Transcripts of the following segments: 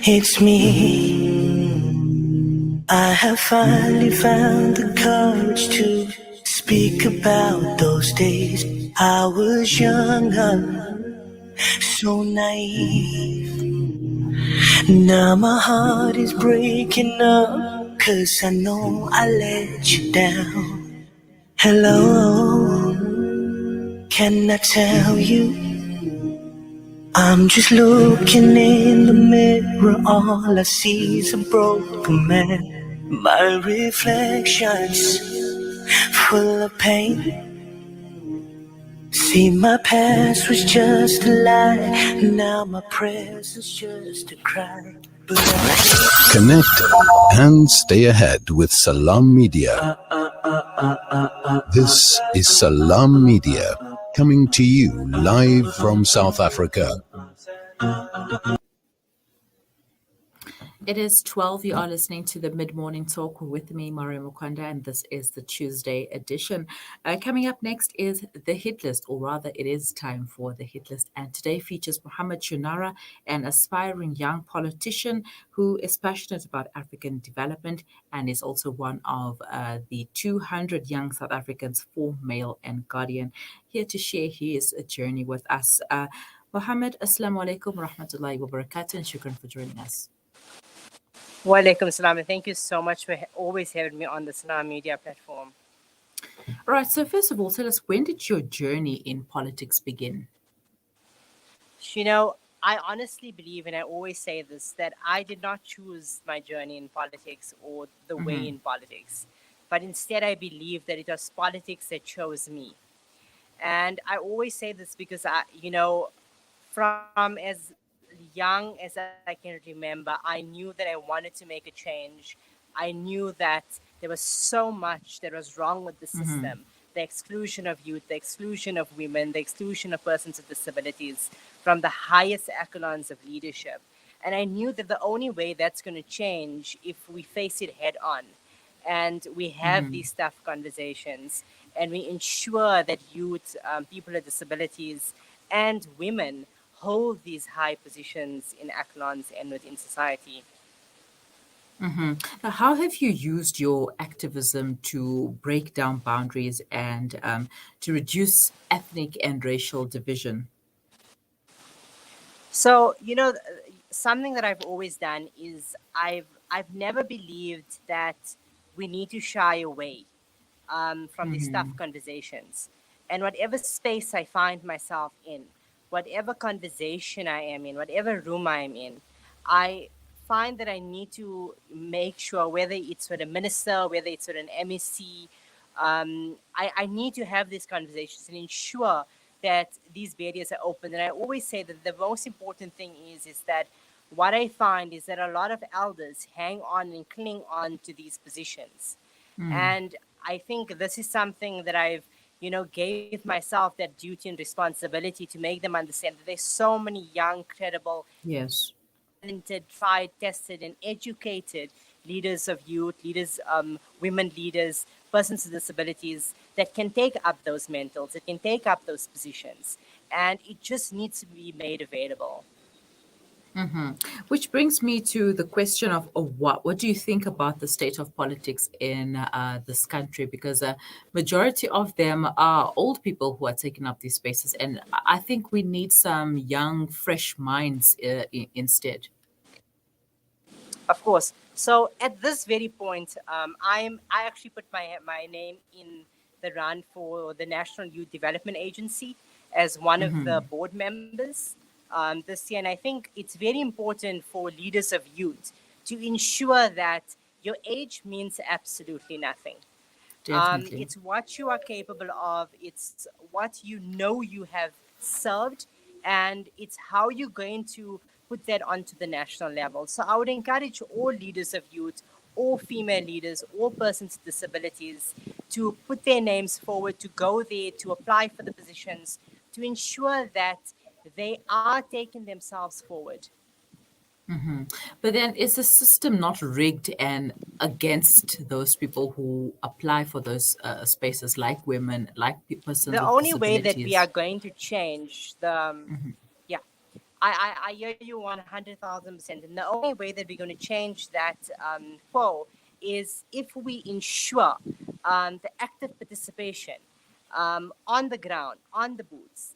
It's me. I have finally found the courage to speak about those days. I was younger, so naive. Now my heart is breaking up, 'cause I know I let you down. Hello, can I tell you? I'm just looking in the mirror, all I see is a broken man. My reflection's full of pain. See, my past was just a lie, now my present's just a cry. Connect and stay ahead with Salam Media. This is Salam Media, coming to you live from South Africa. It is 12. You are listening to the Mid-Morning Talk with me, Maryam Mkwanda, and this is the Tuesday edition. Coming up next is the hit list, or rather it is time for the hit list. And today features Muhammed Choonara, an aspiring young politician who is passionate about African development and is also one of the 200 young South Africans for Mail and Guardian, here to share his journey with us. Muhammed, Assalamu alaikum wa rahmatullahi wa barakatuh, and shukran for joining us. Wa alaikum salam, and thank you so much for always having me on the Salam Media platform. All right, so first of all, tell us, when did your journey in politics begin? You know, I honestly believe, and I always say this, that I did not choose my journey in politics or the way in politics, but instead I believe that it was politics that chose me. And I always say this because from as young as I can remember, I knew that I wanted to make a change. I knew that there was so much that was wrong with the system. The exclusion of youth, the exclusion of women, the exclusion of persons with disabilities from the highest echelons of leadership. And I knew that the only way that's going to change if we face it head on and we have these tough conversations and we ensure that youth, people with disabilities, and women hold these high positions in echelons and within society. Now, how have you used your activism to break down boundaries and to reduce ethnic and racial division? So, something that I've always done is I've never believed that we need to shy away from these tough conversations. And whatever space I find myself in, whatever conversation I am in, whatever room I am in, I find that I need to make sure, whether it's with a minister, whether it's with an MEC, I need to have these conversations and ensure that these barriers are open. And I always say that the most important thing is that what I find is that a lot of elders hang on and cling on to these positions. And I think this is something that I've, gave myself that duty and responsibility to make them understand that there's so many young, credible, Yes. talented, tried, tested, and educated leaders of youth, leaders, women leaders, persons with disabilities that can take up those mantles, that can take up those positions. And it just needs to be made available. Which brings me to the question of what do you think about the state of politics in this country? Because a majority of them are old people who are taking up these spaces, and I think we need some young, fresh minds instead. Of course. So at this very point, I actually put my name in the run for the National Youth Development Agency as one of the board members this year. And I think it's very important for leaders of youth to ensure that your age means absolutely nothing. Definitely. It's what you are capable of. It's what you have served, and it's how you're going to put that onto the national level. So I would encourage all leaders of youth, all female leaders, all persons with disabilities to put their names forward, to go there, to apply for the positions, to ensure that they are taking themselves forward. But then is the system not rigged and against those people who apply for those spaces, like women, like persons The with only way that we disabilities? are going to change the, yeah, I hear you 100,000%. And the only way that we're going to change that quo is if we ensure the active participation on the ground, on the booths,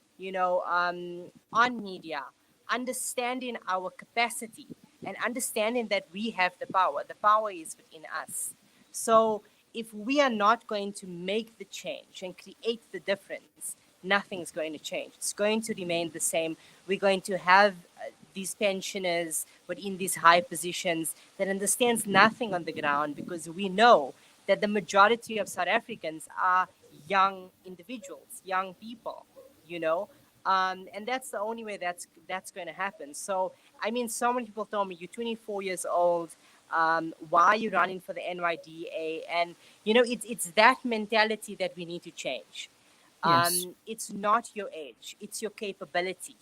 on media, understanding our capacity and understanding that we have the power. The power is within us. So if we are not going to make the change and create the difference, nothing's going to change. It's going to remain the same. We're going to have these pensioners within these high positions that understands nothing on the ground, because we know that the majority of South Africans are young individuals, young people, you know, and that's the only way that's going to happen. So, I mean, so many people told me, you're 24 years old. Why are you running for the NYDA? And it's that mentality that we need to change. Yes. It's not your age; it's your capability.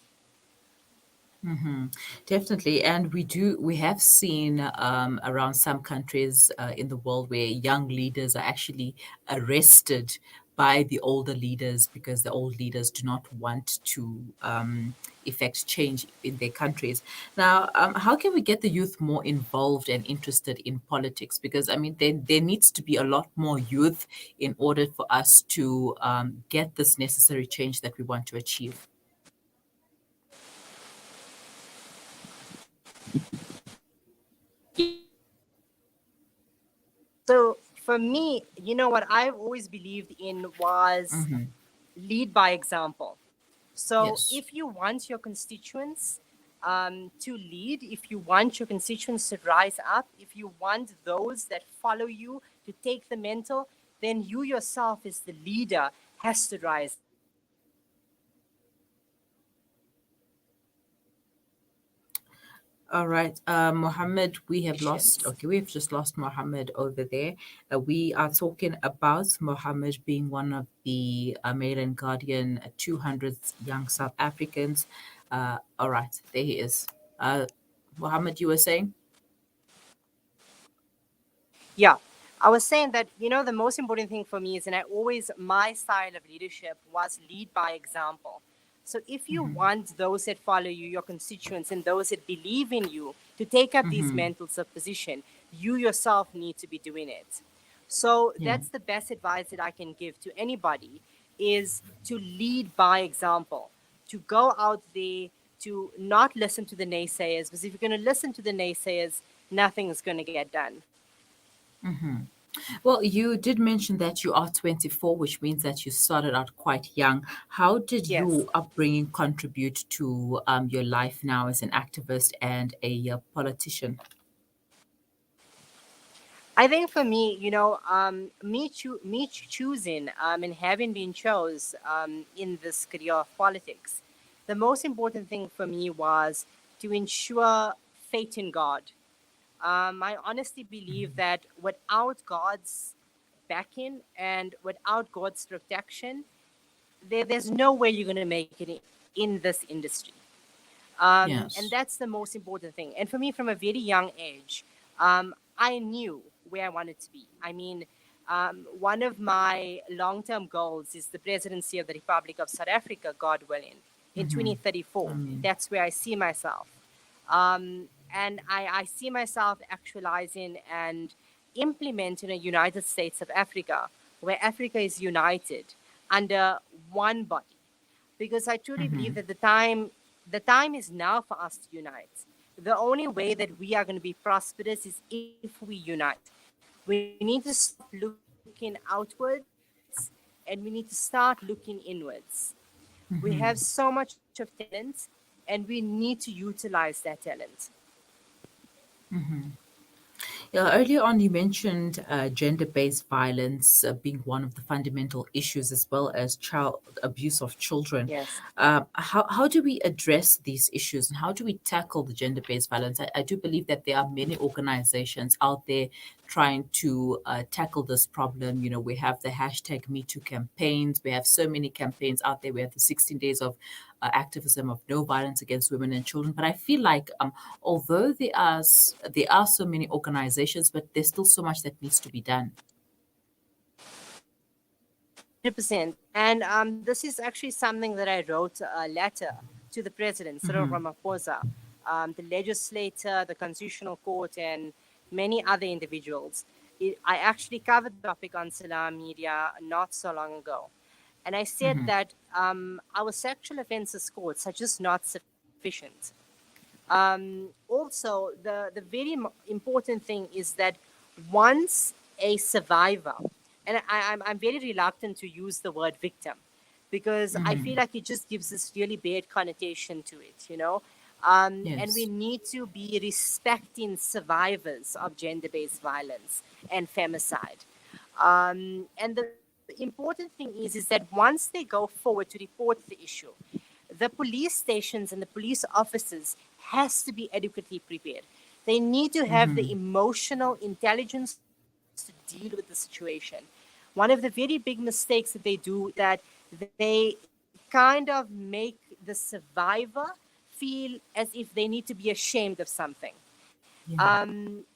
Mm-hmm. Definitely. And we have seen around some countries in the world where young leaders are actually arrested by the older leaders because the old leaders do not want to effect change in their countries. Now, how can we get the youth more involved and interested in politics? Because, I mean, there needs to be a lot more youth in order for us to get this necessary change that we want to achieve. So for me, what I've always believed in was Mm-hmm. lead by example. So Yes. if you want your constituents to lead, if you want your constituents to rise up, if you want those that follow you to take the mantle, then you yourself as the leader has to rise up. All right, Mohammed, we have lost. Nations. Okay, we've just lost Mohammed over there. We are talking about Mohammed being one of the Maryland Guardian 200 young South Africans. All right, there he is. Mohammed, you were saying? Yeah. I was saying that, the most important thing for me is, and my style of leadership was lead by example. So if you want those that follow you, your constituents, and those that believe in you to take up these Mm-hmm. mantles of position, you yourself need to be doing it. So Yeah. that's the best advice that I can give to anybody, is to lead by example, to go out there, to not listen to the naysayers, because if you're going to listen to the naysayers, nothing is going to get done. Well, you did mention that you are 24, which means that you started out quite young. How did Yes. your upbringing contribute to your life now as an activist and a politician? I think for me, choosing and having been chose in this career of politics, the most important thing for me was to ensure faith in God. I honestly believe that without God's backing and without God's protection, there's no way you're going to make it in this industry. And Yes. that's the most important thing. And for me, from a very young age, I knew where I wanted to be. I mean, one of my long term goals is the presidency of the Republic of South Africa, God willing, in Mm-hmm. 2034. I mean, That's where I see myself. And I see myself actualizing and implementing a United States of Africa, where Africa is united under one body, because I truly believe that the time is now for us to unite. The only way that we are going to be prosperous is if we unite. We need to stop looking outwards and we need to start looking inwards. We have so much of talent and we need to utilize that talent. yeah, earlier on, you mentioned gender based violence being one of the fundamental issues, as well as child abuse of children. Yes. How do we address these issues and how do we tackle the gender based violence? I do believe that there are many organizations out there trying to tackle this problem. You know, we have the hashtag Me Too campaigns, we have so many campaigns out there. We have the 16 days of activism of no violence against women and children. But I feel like although there are so many organizations, but there's still so much that needs to be done. 100%. And this is actually something that I wrote a letter to the president, Cyril Ramaphosa, the legislator, the constitutional court, and many other individuals. I actually covered the topic on Salam Media not so long ago. And I said that our sexual offences courts are just not sufficient. Also, the very important thing is that once a survivor, and I'm very reluctant to use the word victim because I feel like it just gives this really bad connotation to it, you know. And we Yes. need to be respecting survivors of gender based violence and femicide. And the important thing is that once they go forward to report the issue, the police stations and the police officers has to be adequately prepared. They need to have the emotional intelligence to deal with the situation. One of the very big mistakes that they do is that they kind of make the survivor feel as if they need to be ashamed of something. Yeah.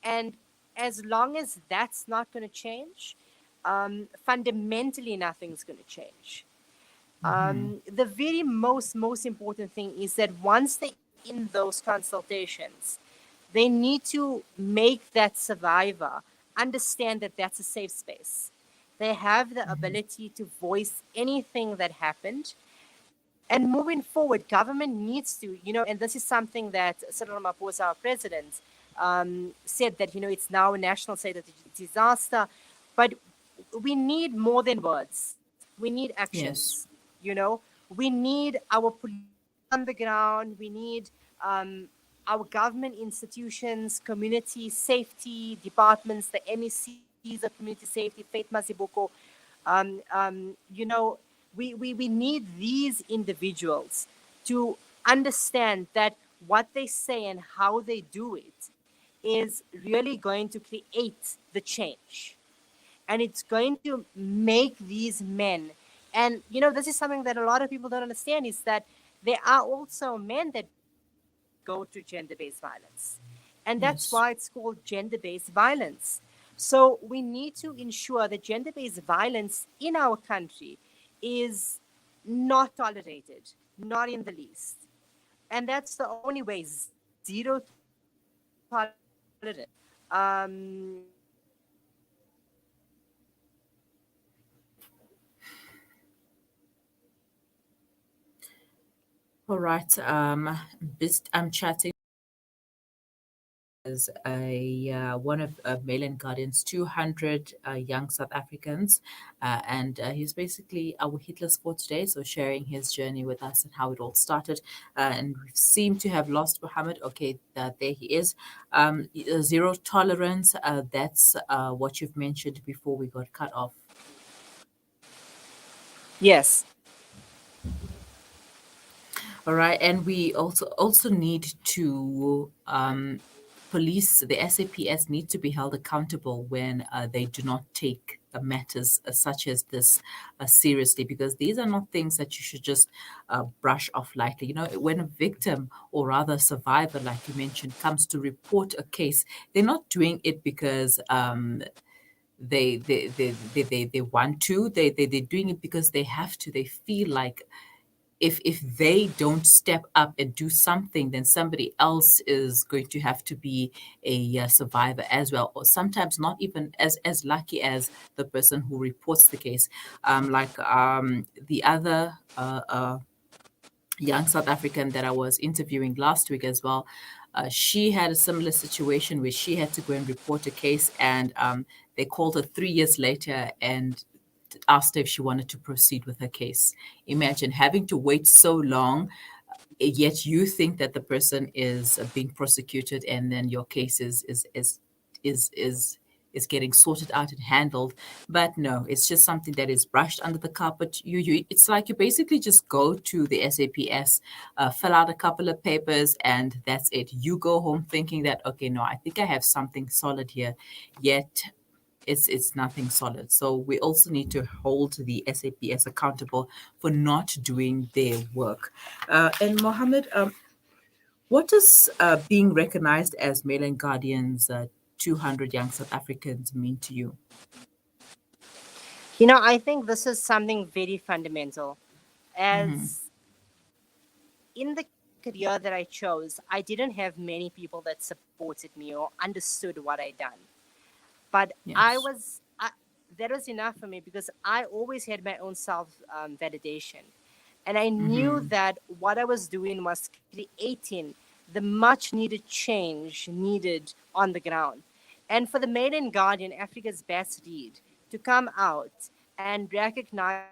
And as long as that's not going to change, fundamentally nothing's going to change. The very most important thing is that once they're in those consultations, they need to make that survivor understand that that's a safe space. They have the ability to voice anything that happened. And moving forward, government needs to, and this is something that Cyril Ramaphosa, our president, said that, it's now a national state of disaster. But we need more than words. We need Yes. actions. We need our police on the ground. We need our government institutions, community safety departments, the MECs of community safety, Faith Maziboko. Um, um, you know, we need these individuals to understand that what they say and how they do it is really going to create the change, and it's going to make these men. And this is something that a lot of people don't understand, is that there are also men that go through gender-based violence, and that's why it's called Yes. gender-based violence. So we need to ensure that gender-based violence in our country is not tolerated, not in the least. And that's the only way, zero tolerance. All right. I'm chatting as a one of Maryland Guardian's 200 young South Africans, and he's basically our Hitless for today. So sharing his journey with us and how it all started. And we seem to have lost Muhammad. Okay, there he is. Zero tolerance. That's what you've mentioned before we got cut off. Yes. All right, and we also need to police, the SAPS need to be held accountable when they do not take matters such as this seriously, because these are not things that you should just brush off lightly. You know, when a victim, or rather a survivor, like you mentioned, comes to report a case, they're not doing it because they want to. They're doing it because they have to. They feel like if they don't step up and do something, then somebody else is going to have to be a survivor as well, or sometimes not even as lucky as the person who reports the case. The other young South African that I was interviewing last week as well. She had a similar situation where she had to go and report a case, and they called her 3 years later and asked her if she wanted to proceed with her case. Imagine having to wait so long, yet you think that the person is being prosecuted, and then your case is is is getting sorted out and handled. But no, it's just something that is brushed under the carpet. It's like you basically just go to the SAPS, fill out a couple of papers, and that's it. You go home thinking that, okay, no, I think I have something solid here, yet it's nothing solid. So we also need to hold the SAPS accountable for not doing their work. And Mohammed, what does being recognized as Maryland Guardians 200 young South Africans mean to you? I think this is something very fundamental. As in the career that I chose, I didn't have many people that supported me or understood what I done. But Yes. that was enough for me because I always had my own self validation. And I knew Mm-hmm. that what I was doing was creating the much needed change needed on the ground. And for the Maiden Guardian, Africa's best read, to come out and recognize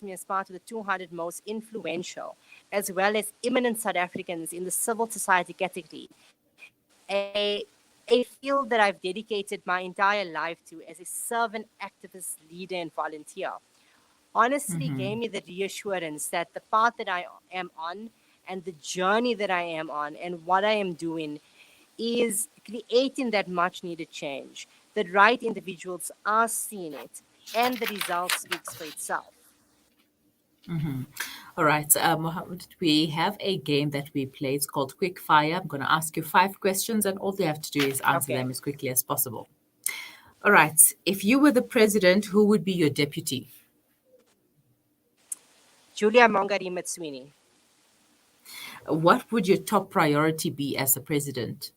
me as part of the 200 most influential, as well as eminent South Africans in the civil society category, a field that I've dedicated my entire life to as a servant, activist, leader, and volunteer, honestly Mm-hmm. gave me the reassurance that the path that I am on and the journey that I am on and what I am doing is creating that much needed change. The right individuals are seeing it, and the result speaks for itself. Mm-hmm. All right, Mohammed, we have a game that we play. It's called Quick Fire. I'm going to ask you 5 questions, and all you have to do is answer Okay. them as quickly as possible. All right, if you were the president, who would be your deputy? Julia Mongari Matswini. What would your top priority be as the president?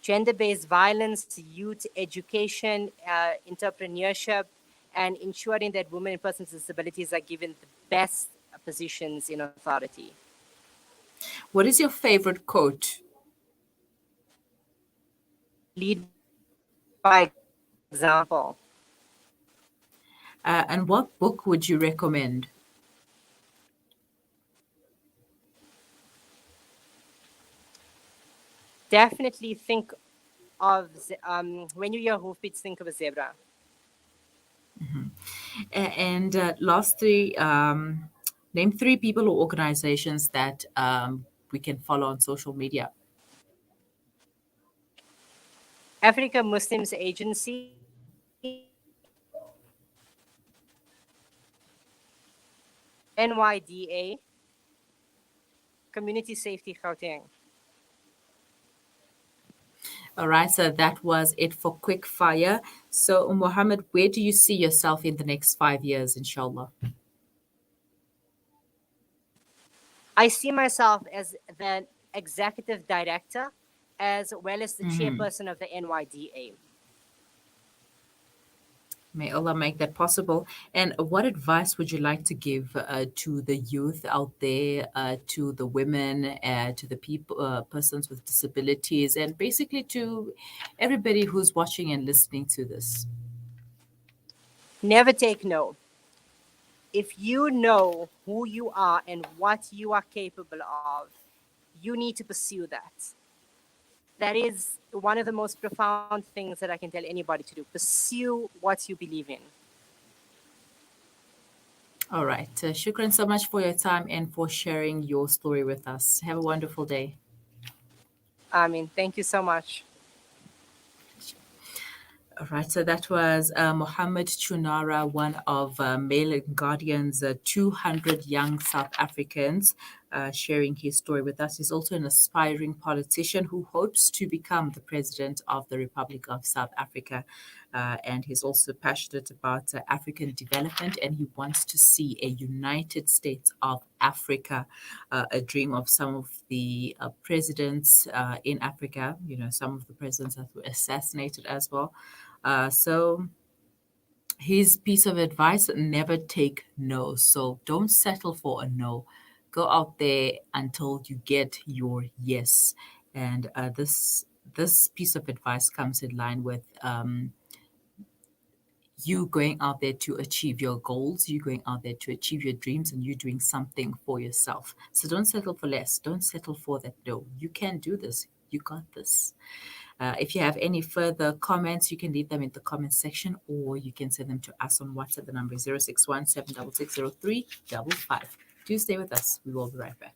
Gender based violence, youth education, entrepreneurship, and ensuring that women and persons with disabilities are given the best positions in authority. What is your favorite quote? Lead by example. And what book would you recommend? Definitely think of, when you hear hoofbeats, think of a zebra. And lastly, name 3 people or organizations that we can follow on social media. Africa Muslims Agency, NYDA, Community Safety Gauteng. All right, so that was it for quick fire. So, Mohammed, where do you see yourself in the next 5 years, inshallah? I see myself as the executive director as well as the chairperson of the NYDA. May Allah make that possible. And what advice would you like to give to the youth out there, to the women, to the people, persons with disabilities, and basically to everybody who's watching and listening to this? Never take no. If you know who you are and what you are capable of, you need to pursue that. That is one of the most profound things that I can tell anybody to do. Pursue what you believe in. All right. Shukran so much for your time and for sharing your story with us. Have a wonderful day. I mean, thank you so much. All right, so that was Muhammed Choonara, one of Male Guardian's 200 young South Africans, sharing his story with us. He's also an aspiring politician who hopes to become the president of the Republic of South Africa. And he's also passionate about African development, and he wants to see a United States of Africa, a dream of some of the presidents in Africa, you know, some of the presidents that were assassinated as well. So his piece of advice, never take no. So don't settle for a no. Go out there until you get your yes. And this piece of advice comes in line with you going out there to achieve your goals, you going out there to achieve your dreams, and you doing something for yourself. So don't settle for less. Don't settle for that no. You can do this. You got this. If you have any further comments, you can leave them in the comment section, or you can send them to us on WhatsApp. The number is 061 766 0355. Do stay with us. We will be right back.